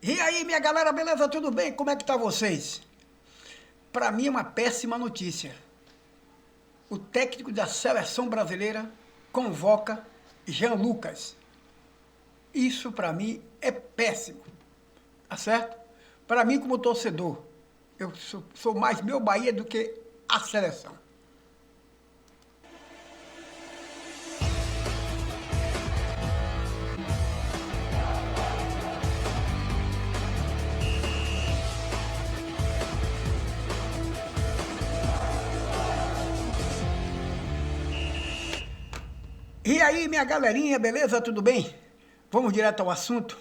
E aí, minha galera, beleza? Tudo bem? Como é que tá vocês? Para mim é uma péssima notícia. O técnico da seleção brasileira convoca Jean Lucas. Isso para mim é péssimo, tá certo? Para mim, como torcedor, eu sou mais meu Bahia do que a seleção. E aí, minha galerinha, beleza? Tudo bem? Vamos direto ao assunto?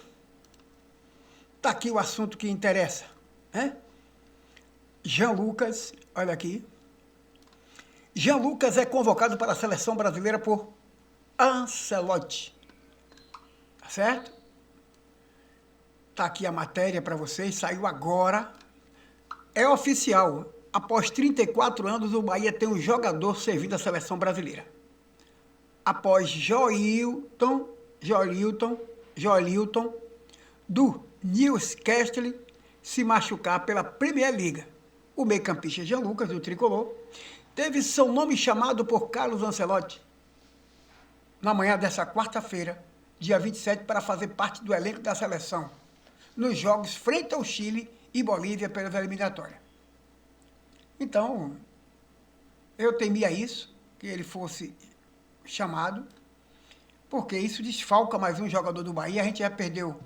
Tá aqui o assunto que interessa, né? Jean Lucas, olha aqui. Jean Lucas é convocado para a seleção brasileira por Ancelotti. Tá certo? Tá aqui a matéria para vocês, saiu agora. É oficial. Após 34 anos, o Bahia tem um jogador servindo à seleção brasileira. Após Joilton, do Newcastle, se machucar pela Premier League. O meio-campista Jean Lucas, do Tricolor, teve seu nome chamado por Carlos Ancelotti na manhã dessa quarta-feira, dia 27, para fazer parte do elenco da seleção, nos jogos frente ao Chile e Bolívia pelas eliminatórias. Então, eu temia isso, que ele fosse chamado, porque isso desfalca mais um jogador do Bahia. A gente já perdeu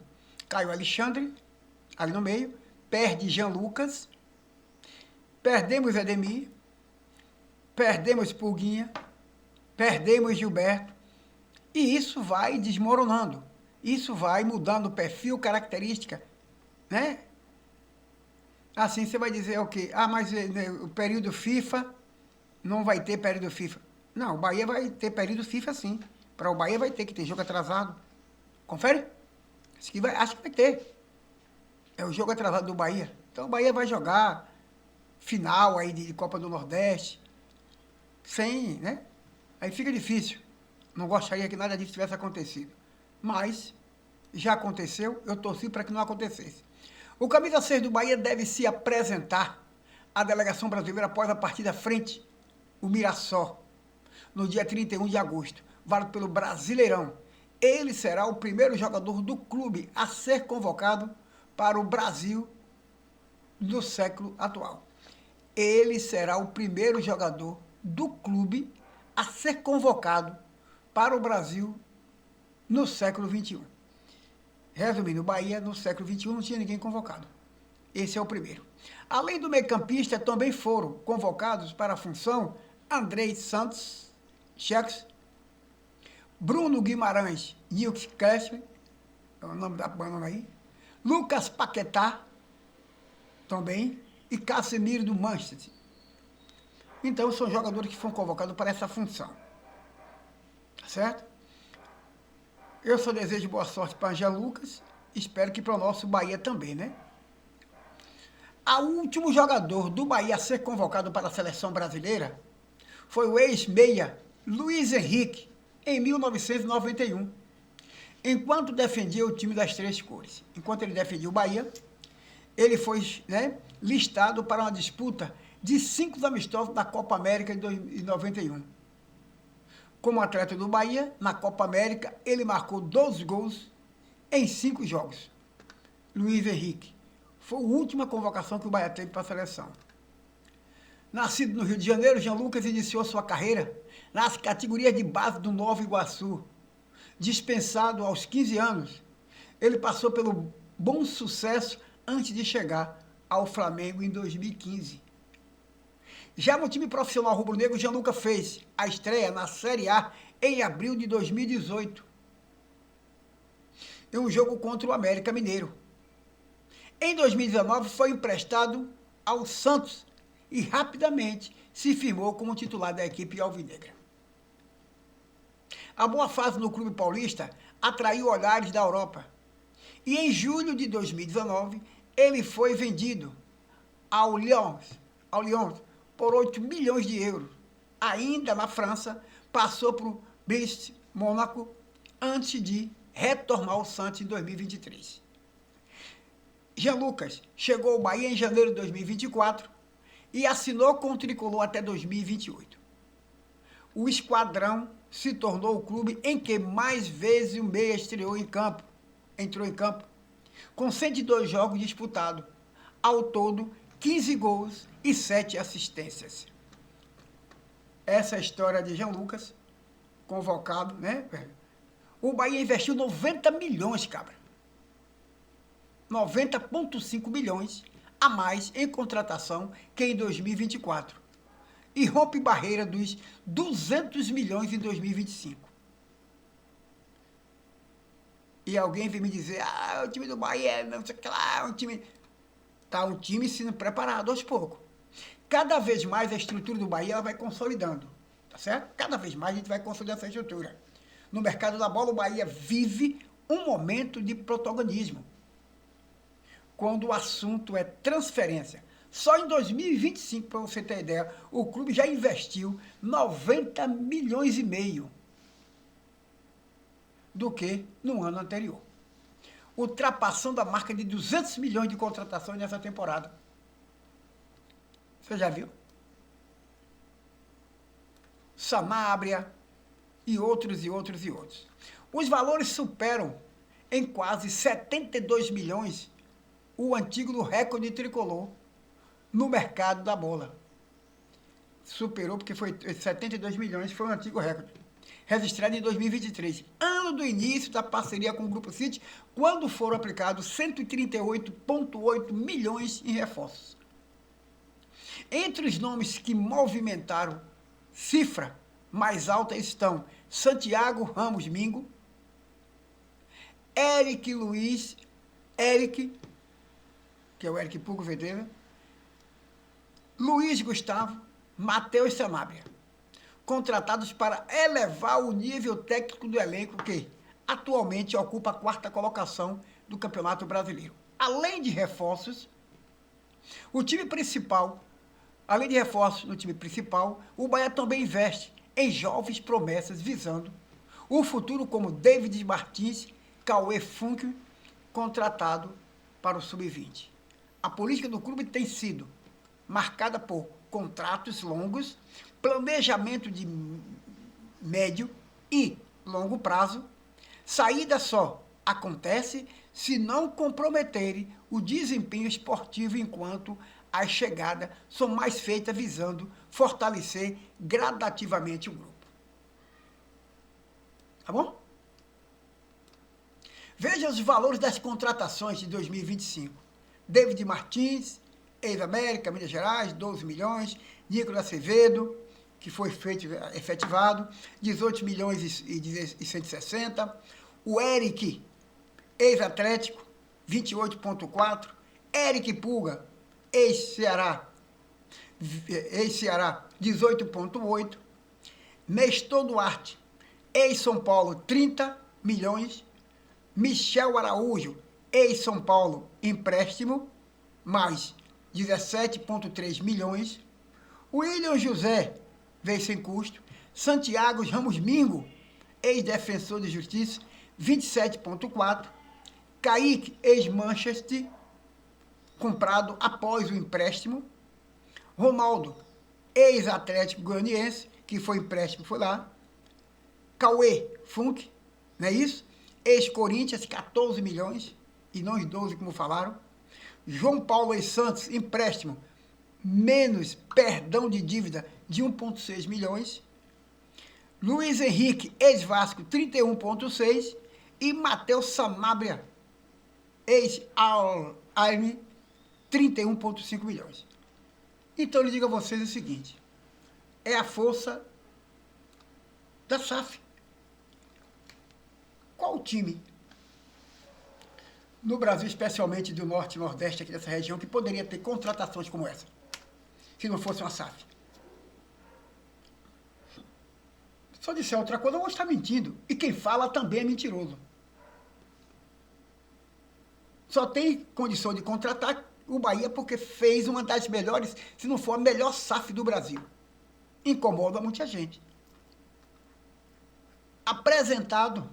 Caio Alexandre, ali no meio, perde Jean Lucas, perdemos Edemir, perdemos Pulguinha, perdemos Gilberto, e isso vai desmoronando, isso vai mudando o perfil, característica, né? Assim você vai dizer o quê? Ah, mas o período FIFA, não vai ter período FIFA. Não, o Bahia vai ter período FIFA sim. Para o Bahia vai ter que ter jogo atrasado. Confere? Acho que vai ter. É o jogo atrasado do Bahia. Então o Bahia vai jogar final aí de Copa do Nordeste. Sem, né? Aí fica difícil. Não gostaria que nada disso tivesse acontecido. Mas já aconteceu, eu torci para que não acontecesse. O camisa 6 do Bahia deve se apresentar à delegação brasileira após a partida frente o Mirassol, no dia 31 de agosto, válido pelo Brasileirão. Ele será o primeiro jogador do clube a ser convocado para o Brasil do século atual. Ele será o primeiro jogador do clube a ser convocado para o Brasil no século XXI. Resumindo, o Bahia no século XXI não tinha ninguém convocado. Esse é o primeiro. Além do meio-campista, também foram convocados para a função Andrei Santos, Cheques, Bruno Guimarães, Newcastle, é o nome da banda aí, Lucas Paquetá, também, e Casemiro do Manchester. Então, são jogadores que foram convocados para essa função. Certo? Eu só desejo boa sorte para Jean Lucas, espero que para o nosso Bahia também, né? O último jogador do Bahia a ser convocado para a seleção brasileira foi o ex-meia Luiz Henrique, em 1991, enquanto defendia o time das três cores. Enquanto ele defendia o Bahia, ele foi, né, listado para uma disputa de 5 amistosos da Copa América de 91. Como atleta do Bahia, na Copa América, ele marcou 12 gols em 5 jogos. Luiz Henrique. Foi a última convocação que o Bahia teve para a seleção. Nascido no Rio de Janeiro, Jean Lucas iniciou sua carreira nas categorias de base do Nova Iguaçu. Dispensado aos 15 anos, ele passou pelo Bom Sucesso antes de chegar ao Flamengo em 2015. Já no time profissional rubro-negro, Jean Lucas fez a estreia na Série A em abril de 2018, em um jogo contra o América Mineiro. Em 2019, foi emprestado ao Santos e rapidamente se firmou como titular da equipe alvinegra. A boa fase no clube paulista atraiu olhares da Europa. E em julho de 2019, ele foi vendido ao Lyon por 8 milhões de euros. Ainda na França, passou para o Brest Mônaco antes de retornar ao Santos em 2023. Jean Lucas chegou ao Bahia em janeiro de 2024 e assinou com o tricolor até 2028. O esquadrão se tornou o clube em que mais vezes o meia entrou em campo, com 102 jogos disputados. Ao todo, 15 gols e 7 assistências. Essa é a história de Jean Lucas, convocado, né, velho? O Bahia investiu 90 milhões, cabra. 90,5 milhões a mais em contratação que em 2024. E rompe barreira dos 200 milhões em 2025. E alguém vem me dizer, o time do Bahia, não sei o que lá, um time... Tá um time sendo preparado aos poucos. Cada vez mais a estrutura do Bahia ela vai consolidando, tá certo? Cada vez mais a gente vai consolidando essa estrutura. No mercado da bola, o Bahia vive um momento de protagonismo. Quando o assunto é transferência. Só em 2025, para você ter ideia, o clube já investiu 90 milhões e meio do que no ano anterior, ultrapassando a marca de 200 milhões de contratações nessa temporada. Você já viu? Sanabria e outros, e outros, e outros. Os valores superam em quase 72 milhões o antigo recorde tricolor no mercado da bola. Superou porque foi 72 milhões, foi o antigo recorde. Registrado em 2023, ano do início da parceria com o Grupo City, quando foram aplicados 138,8 milhões em reforços. Entre os nomes que movimentaram cifra mais alta estão Santiago Ramos Mingo, Eric, que é o Eric Pugo Vedera, Luiz Gustavo, Matheus Sanabria, contratados para elevar o nível técnico do elenco que atualmente ocupa a 4ª colocação do Campeonato Brasileiro. Além de reforços, no time principal, o Bahia também investe em jovens promessas visando o futuro, como David Martins, Cauê Funk, contratado para o Sub-20. A política do clube tem sido marcada por contratos longos, planejamento de médio e longo prazo. Saída só acontece se não comprometerem o desempenho esportivo, enquanto as chegadas são mais feitas visando fortalecer gradativamente o grupo. Tá bom? Veja os valores das contratações de 2025. David Martins, ex-América, Minas Gerais, 12 milhões. Nicolas Acevedo, que foi efetivado, 18 milhões e 160. O Eric, ex-Atlético, 28,4. Eric Puga, ex-Ceará, 18,8. Nestor Duarte, ex-São Paulo, 30 milhões. Michel Araújo, ex-São Paulo, empréstimo, mais 17,3 milhões. William José, veio sem custo. Santiago Ramos Mingo, ex-defensor de justiça, 27,4. Kaique, ex-Manchester, comprado após o empréstimo. Ronaldo, ex-Atlético Goianiense, que foi empréstimo, foi lá. Cauê Funk, não é isso? Ex-Corinthians, 14 milhões, e não os 12 como falaram. João Paulo e Santos, empréstimo, menos perdão de dívida de 1,6 milhões. Luiz Henrique, ex-Vasco, 31,6. E Matheus Sanabria, ex-Al-Ain, 31,5 milhões. Então, eu digo a vocês o seguinte, é a força da SAF. Qual time no Brasil, especialmente do Norte e Nordeste, aqui dessa região, que poderia ter contratações como essa, se não fosse uma SAF? Se eu disser outra coisa, eu vou estar mentindo. E quem fala também é mentiroso. Só tem condição de contratar o Bahia porque fez uma das melhores, se não for a melhor SAF do Brasil. Incomoda muita gente. Apresentado,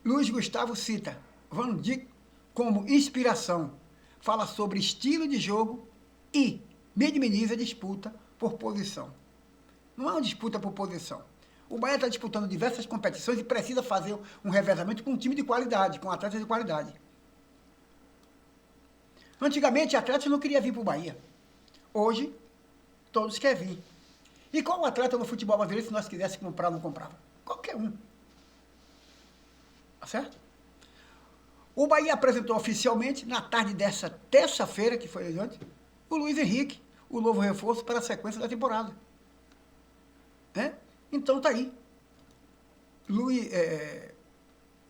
Luiz Gustavo cita Van Dijk como inspiração, fala sobre estilo de jogo e minimiza a disputa por posição. Não é uma disputa por posição. O Bahia está disputando diversas competições e precisa fazer um revezamento com um time de qualidade, com atletas de qualidade. Antigamente, atletas não queriam vir para o Bahia. Hoje, todos querem vir. E qual atleta no futebol brasileiro, se nós quiséssemos comprar, não comprava? Qualquer um. Tá certo? O Bahia apresentou oficialmente, na tarde dessa terça-feira, que foi antes, o Luiz Henrique, o novo reforço para a sequência da temporada. Né? Então tá aí.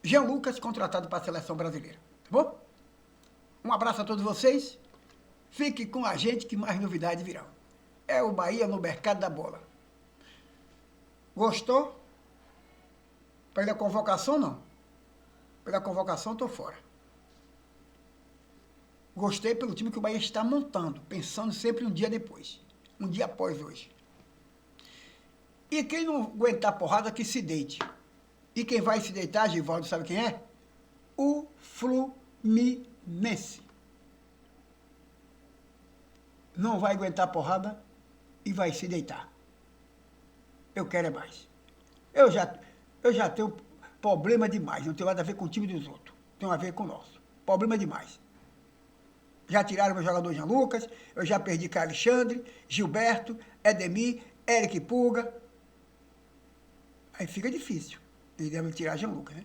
Jean Lucas contratado para a seleção brasileira. Tá bom? Um abraço a todos vocês. Fique com a gente que mais novidades virão. É o Bahia no mercado da bola. Gostou? Pela convocação, não. Pela convocação, estou fora. Gostei pelo time que o Bahia está montando, pensando sempre um dia depois. Um dia após hoje. E quem não aguentar porrada, que se deite. E quem vai se deitar, Givaldo, sabe quem é? O Fluminense. Não vai aguentar porrada e vai se deitar. Eu quero é mais. Eu já tenho problema demais. Não tem nada a ver com o time dos outros. Tem a ver com o nosso. Problema demais. Já tiraram meu jogador Jean Lucas, eu já perdi com Alexandre, Gilberto, Edemir, Eric Pulga. Aí fica difícil. Eles devem tirar Jean Lucas, né?